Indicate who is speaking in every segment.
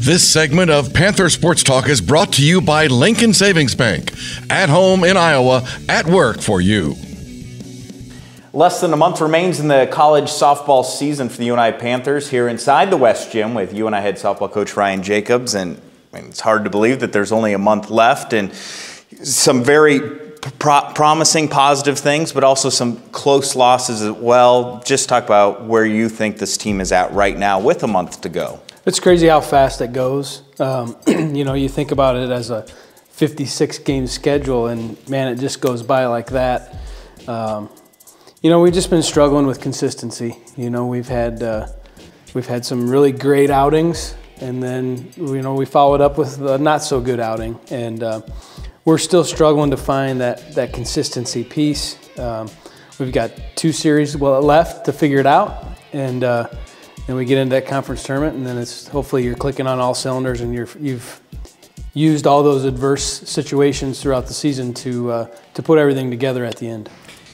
Speaker 1: This segment of Panther Sports Talk is brought to you by Lincoln Savings Bank. At home in Iowa, at work for you.
Speaker 2: Less than a month remains in the college softball season for the UNI Panthers here inside the West Gym with UNI head softball coach Ryan Jacobs. And it's hard to believe that there's only a month left, and some very promising positive things, but also some close losses as well. Just talk about where you think this team is at right now with a month to go.
Speaker 3: It's crazy how fast it goes. You think about it as a 56-game schedule, and man, it just goes by like that. We've just been struggling with consistency. We've had some really great outings, and then we followed up with a not so good outing, and we're still struggling to find that consistency piece. We've got 2 series left to figure it out, and then we get into that conference tournament, and then it's hopefully you're clicking on all cylinders, and you've used all those adverse situations throughout the season to put everything together at the end.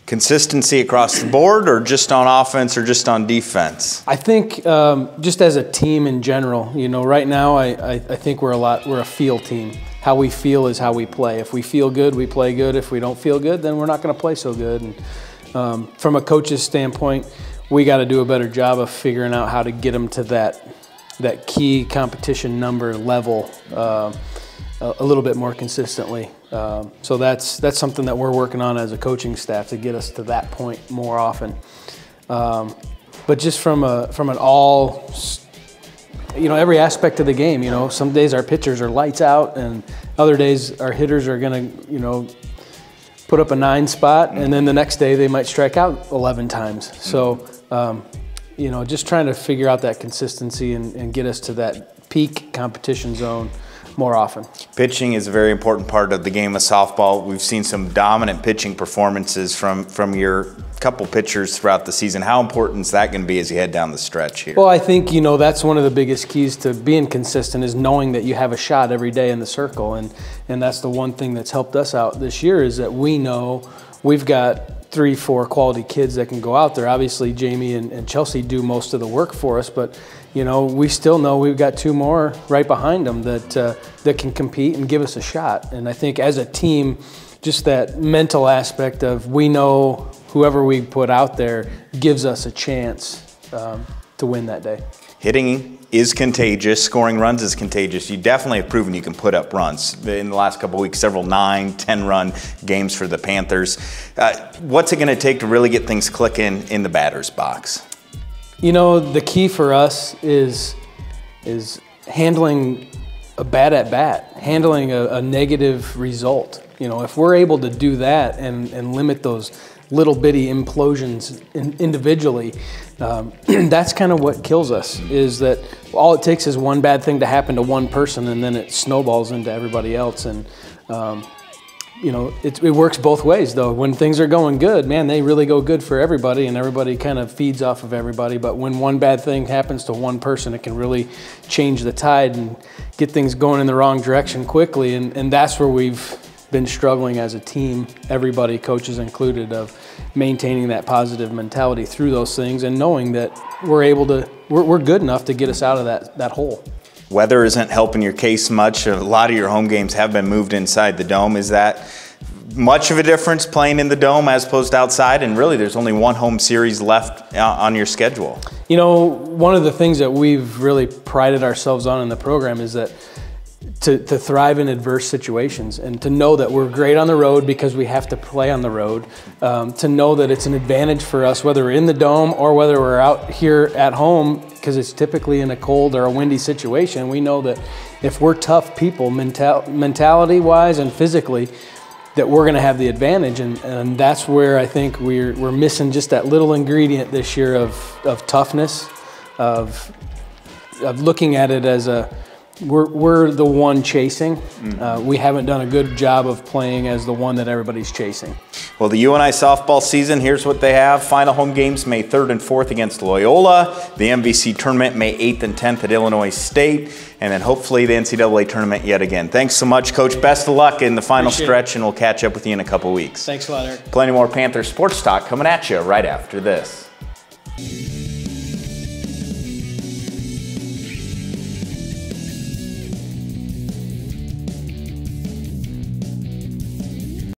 Speaker 2: Consistency across the board, or just on offense, or just on defense?
Speaker 3: I think just as a team in general. Right now I think we're a feel team. How we feel is how we play. If we feel good, we play good. If we don't feel good, then we're not going to play so good. And from a coach's standpoint, we got to do a better job of figuring out how to get them to that key competition number level a little bit more consistently. So that's something that we're working on as a coaching staff to get us to that point more often. But just from an all, every aspect of the game. Some days our pitchers are lights out, and other days our hitters are going to, put up a 9 spot, and then the next day they might strike out 11 times. So, just trying to figure out that consistency and get us to that peak competition zone more often. Pitching
Speaker 2: is a very important part of the game of softball. We've seen some dominant pitching performances from your couple pitchers throughout the season. How important is that going to be as you head down the stretch here?
Speaker 3: Well, I think, that's one of the biggest keys to being consistent is knowing that you have a shot every day in the circle. And that's the one thing that's helped us out this year is that we know we've got 3-4 quality kids that can go out there. Obviously, Jamie and Chelsea do most of the work for us, but we still know we've got 2 more right behind them that can compete and give us a shot. And I think as a team, just that mental aspect of we know whoever we put out there gives us a chance to win that day.
Speaker 2: Hitting is contagious. Scoring runs is contagious. You definitely have proven you can put up runs. In the last couple of weeks, several 9, 10-run games for the Panthers. What's it going to take to really get things clicking in the batter's box?
Speaker 3: The key for us is handling a bad at-bat, handling a negative result. If we're able to do that and limit those little bitty implosions individually, that's kind of what kills us, is that all it takes is one bad thing to happen to one person, and then it snowballs into everybody else. And it works both ways, though. When things are going good, man, they really go good for everybody, and everybody kind of feeds off of everybody. But when one bad thing happens to one person, it can really change the tide and get things going in the wrong direction quickly. And that's where we've been struggling as a team, everybody, coaches included, of maintaining that positive mentality through those things and knowing that we're good enough to get us out of that hole.
Speaker 2: Weather isn't helping your case much. A lot of your home games have been moved inside the dome. Is that much of a difference playing in the dome as opposed to outside? And really, there's only 1 home series left on your schedule.
Speaker 3: One of the things that we've really prided ourselves on in the program is that to thrive in adverse situations, and to know that we're great on the road because we have to play on the road, to know that it's an advantage for us whether we're in the dome or whether we're out here at home, because it's typically in a cold or a windy situation. We know that if we're tough people, mentality-wise and physically, that we're going to have the advantage, and that's where I think we're missing just that little ingredient this year of toughness, of looking at it as we're the one chasing. We haven't done a good job of playing as the one that everybody's chasing.
Speaker 2: Well, the UNI softball season, here's what they have. Final home games May 3rd and 4th against Loyola. The MVC tournament May 8th and 10th at Illinois State. And then hopefully the NCAA tournament yet again. Thanks so much, Coach. Best of luck in the final stretch, and we'll catch up with you in a couple weeks.
Speaker 3: Thanks a lot, Eric.
Speaker 2: Plenty more Panther sports talk coming at you right after this.